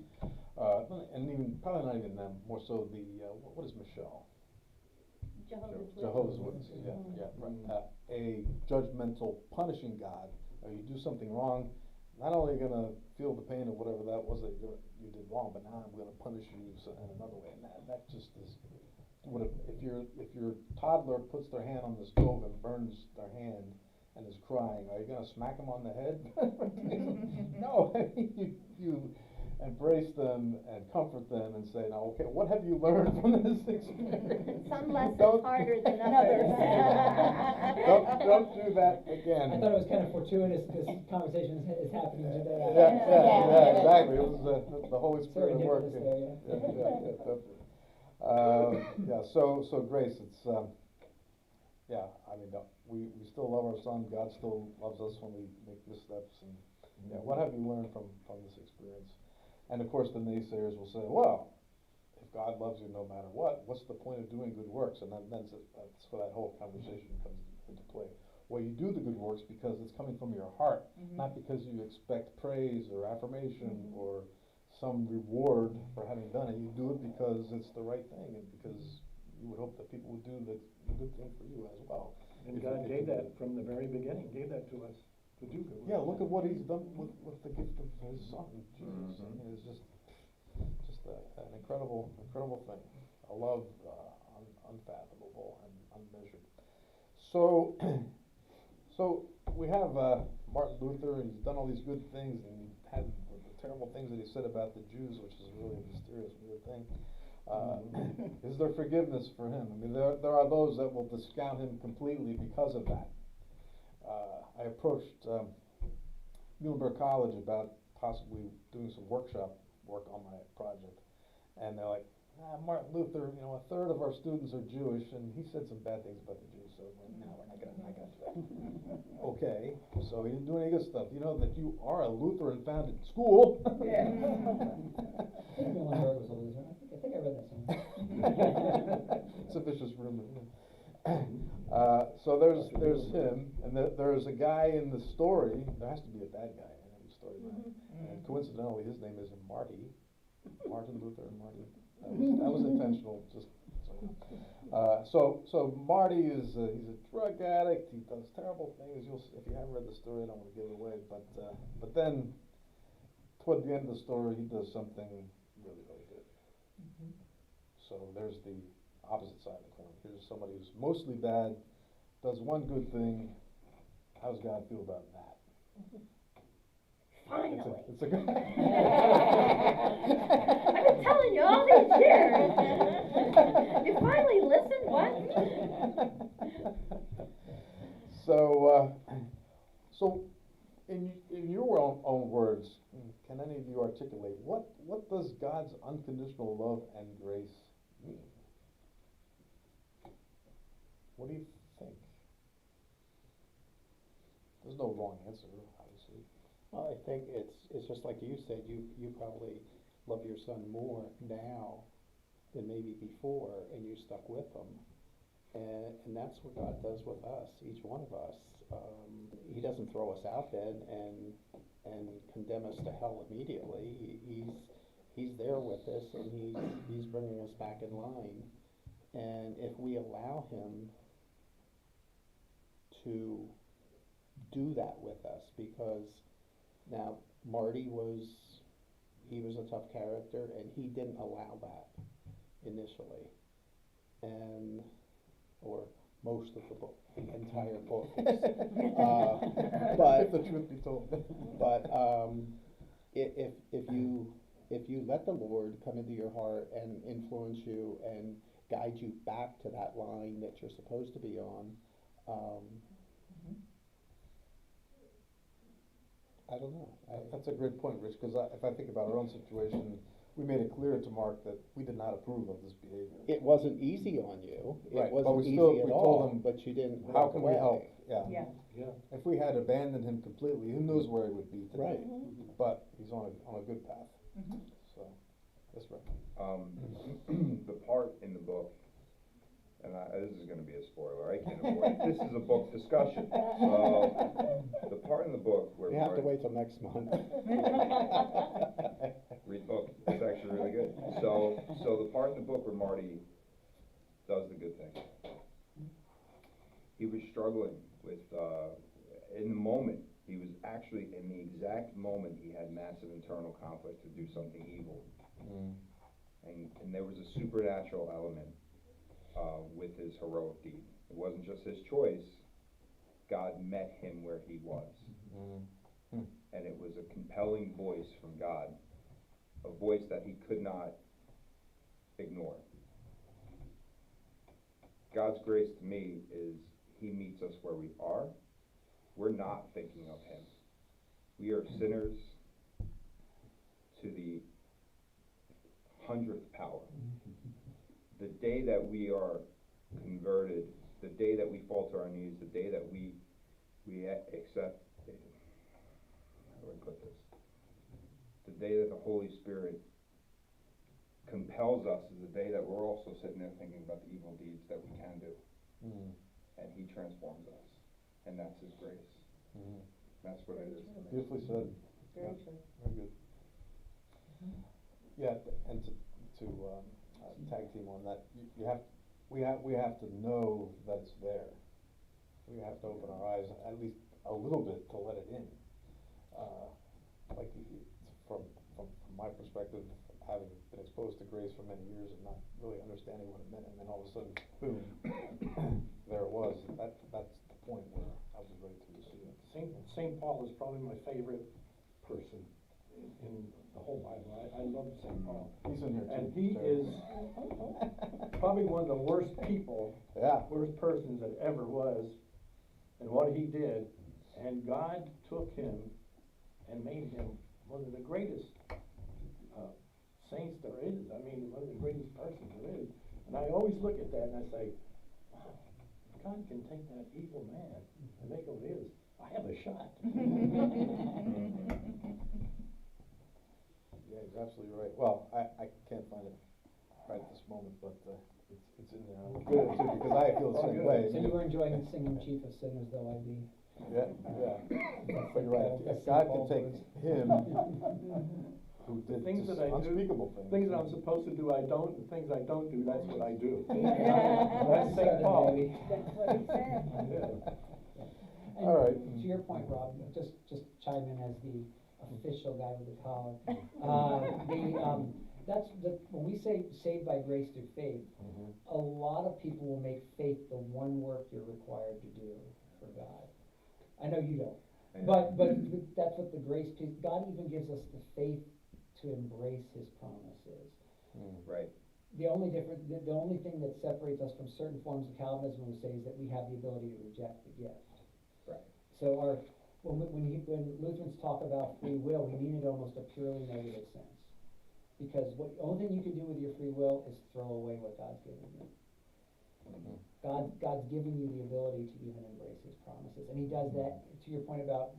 And even probably not even them. More so the what is Michelle? Jehovah's Witnesses. Yeah, right. A judgmental, punishing God. You do something wrong, not only gonna feel the pain of whatever that was that you did wrong, but now I'm gonna punish you in another way. And that just is. If your toddler puts their hand on the stove and burns their hand and is crying, are you gonna smack them on the head? No, you embrace them and comfort them and say, now, okay, what have you learned from this experience? Some lessons Don't- harder than others. Don't do that again. I thought it was kind of fortuitous this conversation is happening today. Yeah, exactly. It was the Holy Spirit at work. Serendipitous there, yeah. Yeah, definitely. So Grace, it's, yeah, I mean, we still love our son, God still loves us when we make missteps, and, yeah, what have you learned from this experience? And of course, the naysayers will say, well, if God loves you no matter what, what's the point of doing good works? And that's where that whole conversation comes into play. Well, you do the good works because it's coming from your heart, not because you expect praise or affirmation or some reward for having done it. You do it because it's the right thing, and because you would hope that people would do the good thing for you as well. And God gave that from the very beginning, gave that to us to do good works. Yeah, look at what he's done with the gift of his son, Jesus. I mean, it's just an incredible thing. A love unfathomable and unmeasured. So we have Martin Luther, and he's done all these good things, and he had the terrible things that he said about the Jews, which is really a mysterious, weird thing. Is there forgiveness for him? I mean, there are those that will discount him completely because of that. I approached Muhlenberg College about possibly doing some workshop work on my project, and they're like, Martin Luther, you know, a third of our students are Jewish, and he said some bad things about the Jews, so no, we're not gonna do that. Okay, so he didn't do any good stuff. You know that you are a Lutheran-founded school. Yeah. I think Muhlenberg was a loser. I think I read that somewhere. It's a vicious rumor. So there's him, and there's a guy in the story. There has to be a bad guy in every story, and coincidentally, his name is Marty. Martin Luther and Marty. That was intentional. Just so Marty is he's a drug addict. He does terrible things. If you haven't read the story, I don't want to give it away. But then toward the end of the story, he does something really good. So there's the opposite side of the coin. Here's somebody who's mostly bad, does one good thing. How does God feel about that? Finally. It's a good. I've been telling you all these years. You finally listened, what? So In your own words, can any of you articulate, what does God's unconditional love and grace mean? What do you think? There's no wrong answer, obviously. Well, I think it's just like you said, you probably love your son more now than maybe before, and you stuck with him. And that's what God does with us, each one of us. He doesn't throw us out then and condemn us to hell immediately. He's there with us, and he's bringing us back in line. And if we allow him to do that with us, because now Marty was a tough character, and he didn't allow that initially, or most of the book, the entire book. But If the truth be told. but if you let the Lord come into your heart and influence you and guide you back to that line that you're supposed to be on, I don't know. That's a great point, Rich, because if I think about our own situation, we made it clear to Mark that we did not approve of this behavior. It wasn't easy on you. Right, It but wasn't we easy still- at we all, told him, but you didn't How walk can we away. help? Yeah. Yeah. Yeah. If we had abandoned him completely, who knows where he would be today? Right. But he's on a good path. Mhm. So, that's right. The part in the book, and this is gonna be a spoiler, I can't avoid it, this is a book discussion. The part in the book where You have to Marty- wait till next month. Read the book, it's actually really good. So the part in the book where Marty does the good thing, he was struggling with, in the moment, he was actually, in the exact moment, he had massive internal conflict to do something evil. And there was a supernatural element, with his heroic deed. It wasn't just his choice, God met him where he was. And it was a compelling voice from God, a voice that he could not ignore. God's grace to me is he meets us where we are. We're not thinking of him. We are sinners to the 100th power. The day that we are converted, the day that we fall to our knees, the day that we accept, how do I put this? The day that the Holy Spirit compels us is the day that we're also sitting there thinking about the evil deeds that we can do. And he transforms us. And that's his grace. That's what it is to me. Beautifully said. Very Yeah, true. Very good. Yeah, and to tag team on that, we have to know that it's there. We have to open our eyes at least a little bit to let it in. Like from my perspective, having been exposed to grace for many years and not really understanding what it meant, and then all of a sudden, boom, there it was. That's the point where I was ready to receive it. Saint Paul is probably my favorite person in the whole Bible. I love Saint Paul. He's in here too. And he Terry. is probably one of the worst people, Yeah. worst persons that ever was, and what he did. And God took him and made him one of the greatest saints there is. I mean, one of the greatest persons there is. And I always look at that and I say, wow, God can take that evil man and make him his. I have a shot. Yeah, you're absolutely right. Well, I can't find it right at this moment, but it's in there. I'm good too, because I feel the Oh, same good. way. So you were enjoying singing Chief of Sinners, though, I'd be. Yeah. But you're right. If God can take him, who did Things just that I do, unspeakable things. things that I'm supposed to do, I don't, and things I don't do, that's what I do. That's That's Saint Paul. baby. That's what he said. Yeah. And All right. To your point, Rob, just chime in as the official guy with the collar. When we say saved by grace through faith, a lot of people will make faith the one work you're required to do for God. I know you don't, but that's what the grace piece, God even gives us the faith to embrace his promises. Right. The only thing that separates us from certain forms of Calvinism, we say, is that we have the ability to reject the gift. Right. So when Lutherans talk about free will, we mean it almost a purely negative sense. Because the only thing you can do with your free will is throw away what God's given you. God's given you the ability to even embrace his promises. And he does that, to your point about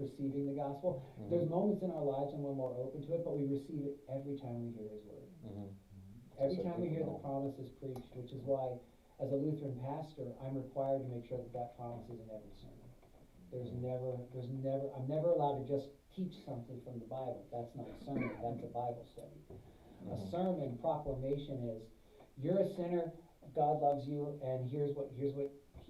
receiving the gospel. There's moments in our lives when we're more open to it, but we receive it every time we hear his word. Every time we hear the promises preached, which is why, as a Lutheran pastor, I'm required to make sure that promise is in every sermon. I'm never allowed to just teach something from the Bible. That's not a sermon, that's a Bible study. A sermon proclamation is, you're a sinner, God loves you, and here's what he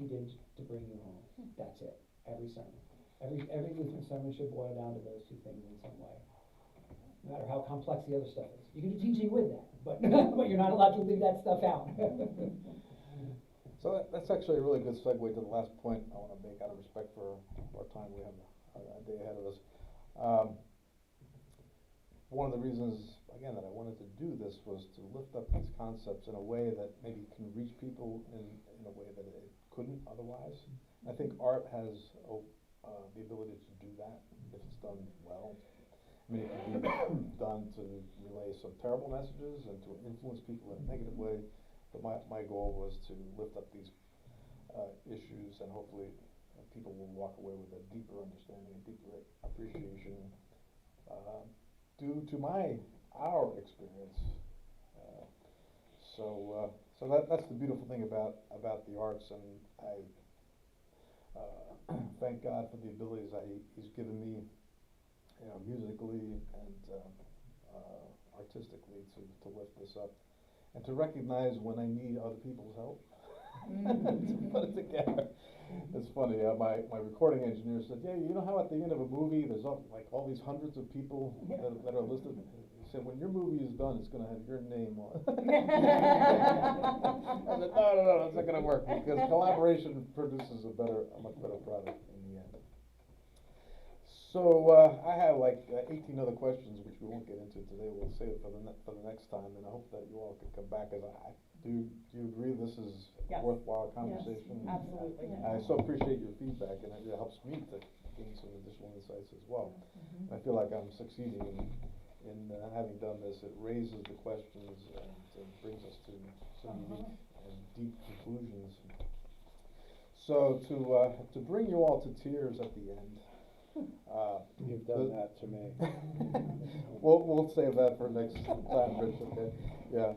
did to bring you home. That's it. Every sermon. Every Lutheran sermon should boil down to those two things in some way. No matter how complex the other stuff is. You can do teaching with that, but but you're not allowed to leave that stuff out. So that's actually a really good segue to the last point I want to make out of respect for our time. We have a day ahead of us. One of the reasons, again, that I wanted to do this was to lift up these concepts in a way that maybe can reach people in a way that it couldn't otherwise. I think art has the ability to do that if it's done well. I mean, it can be done to relay some terrible messages and to influence people in a negative way. But my goal was to lift up these issues, and hopefully people will walk away with a deeper understanding, a deeper appreciation due to our experience. So that's the beautiful thing about the arts, and I thank God for the abilities that He's given me, musically and artistically to lift this up. And to recognize when I need other people's help, to put it together. It's funny, my recording engineer said, yeah, you know how at the end of a movie, there's all these hundreds of people that are listed? He said, when your movie is done, it's going to have your name on it. I said, no, it's not going to work, because collaboration produces a much better product in the end. So I have 18 other questions, which we won't get into today. We'll save it for the next time, and I hope that you all can come back. Do you agree this is a worthwhile conversation? Yes, absolutely. I so appreciate your feedback, and it helps me to gain some additional insights as well. I feel like I'm succeeding in having done this. It raises the questions and brings us to some unique and deep conclusions. So to bring you all to tears at the end. You've done that to me. We'll save that for next time, Rich, okay? Yeah.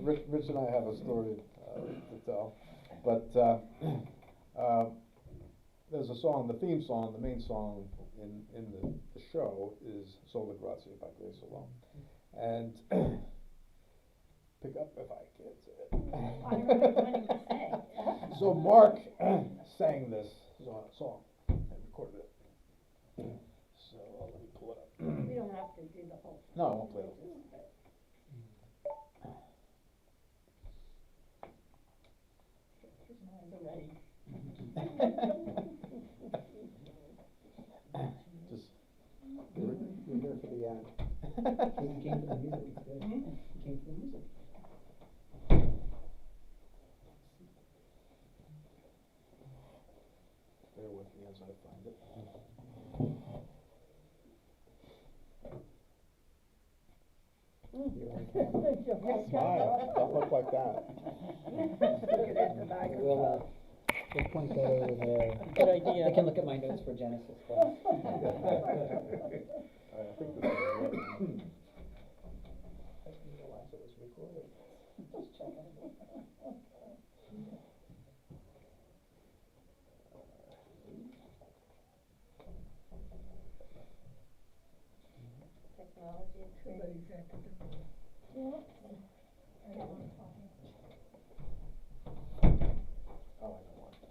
Rich and I have a story to tell. But there's a song, the theme song, the main song in the show is Sola, Gratia by Sola. And pick up if I can't say it. I remember wanting to say. So Mark sang this song and recorded it. So let me pull it up. We don't have to do the whole thing. No, I won't play it. Just You're here for the end. He came for the music, it's good. He came for the music. bear with me as I find it. You're on camera. Smile, don't look like that. We'll point that over there. Good idea. They can look at my notes for Genesis class. I think this is right. I didn't realize it was recorded. Just checking. Technology is great. Somebody's at the door. Yeah. Oh, I don't want to.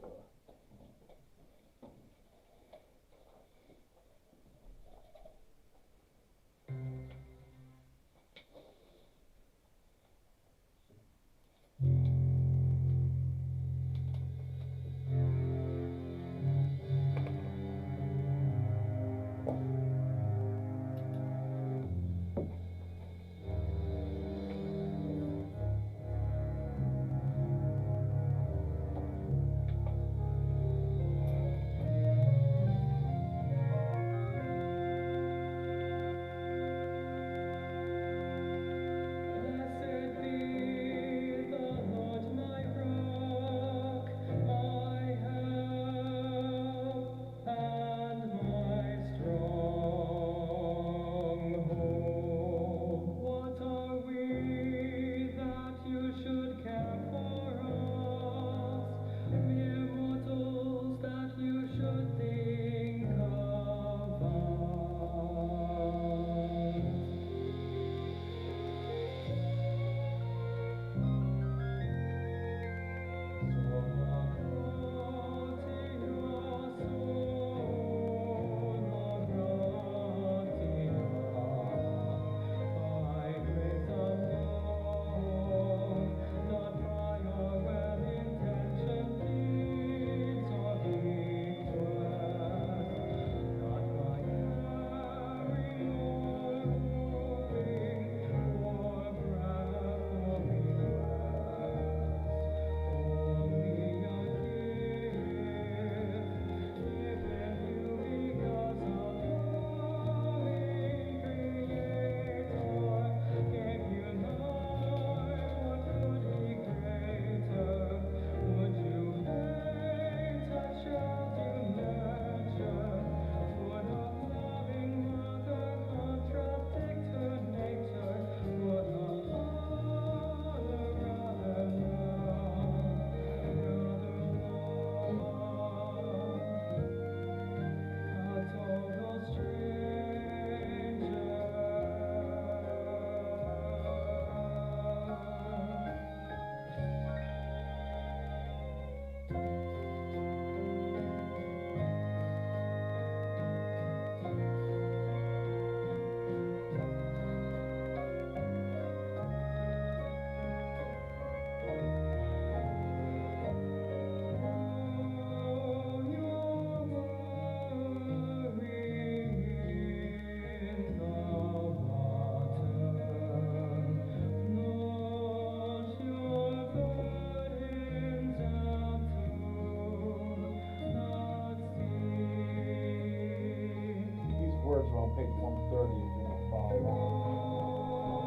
on page 130 if you want to follow along.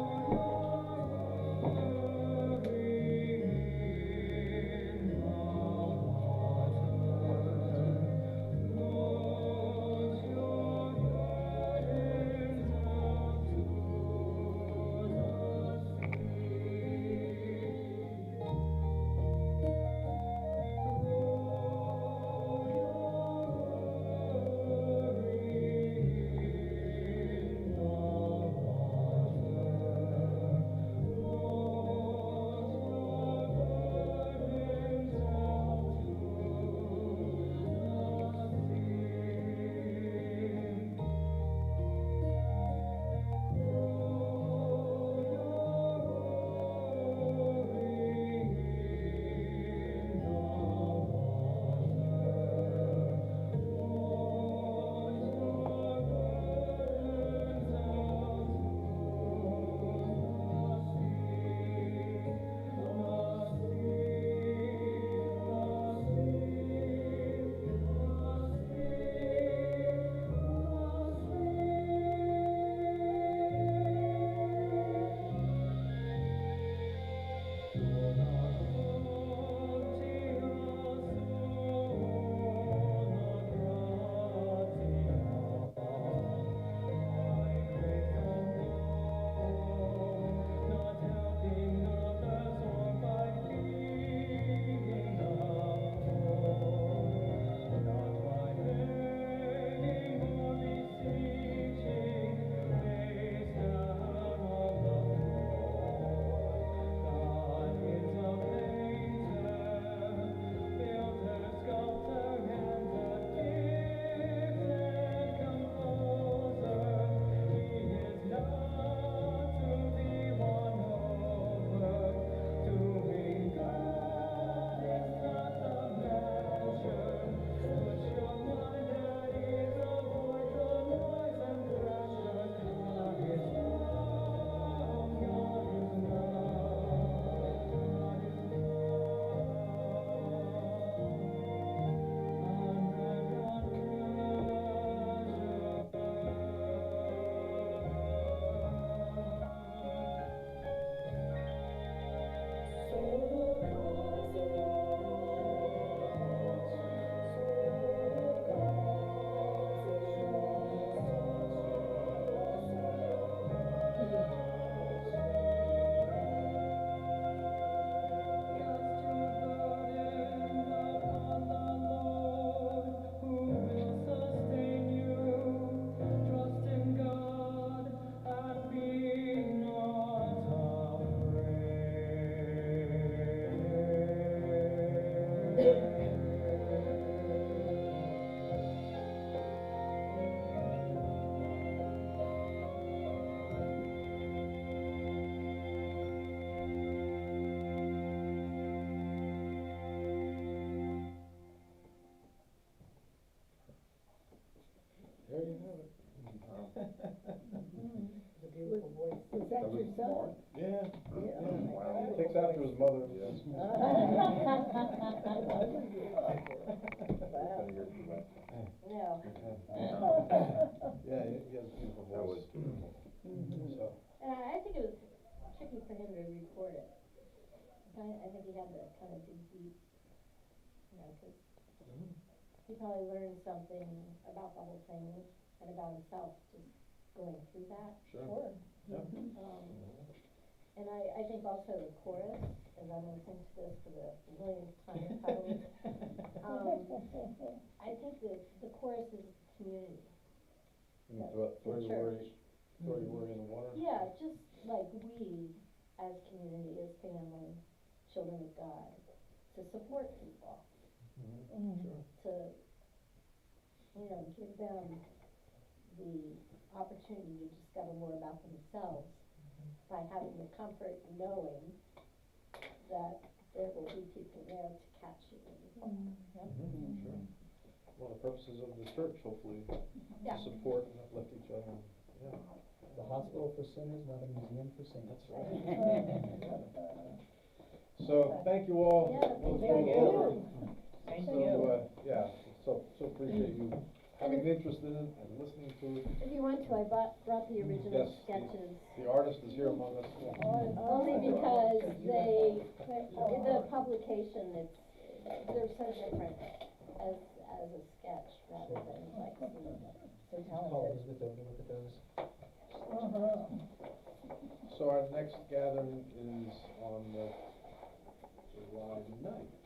There you have it. It's a beautiful voice. Was that That was your son? Mark? Yeah. Yeah. Wow. Takes after his mother. Yes. Wow. No. Yeah, he has a beautiful That was voice. beautiful. So, And I think it was tricky for him to record it. I think he had to kind of dig deep, you know, 'cause he probably learned something about the whole thing and about himself just going through that. sure. Yeah. And I think also the chorus, as I'm listening to this for the millionth time probably, I think the chorus is community. Throw your worries in the water. Yeah, just like we as community, as family, children of God, to support people, Sure. to, you know, give them the opportunity to discover more about themselves by having the comfort of knowing that there will be people there to catch you. Sure. One of the purposes of the church, hopefully, Yeah. to support and uplift each other. Yeah. The hospital for sinners, not a museum for saints. That's right. So, thank you all. Yeah, once thank more. you. Thank So, you. yeah, so appreciate you having an interest in it and listening to it. If you want to, I brought the original Yes, sketches. The artist is here among us. Only because in the publication, they're so different as a sketch rather than like So Call talented. Elizabeth over to look at those. So our next gathering is on July 9th.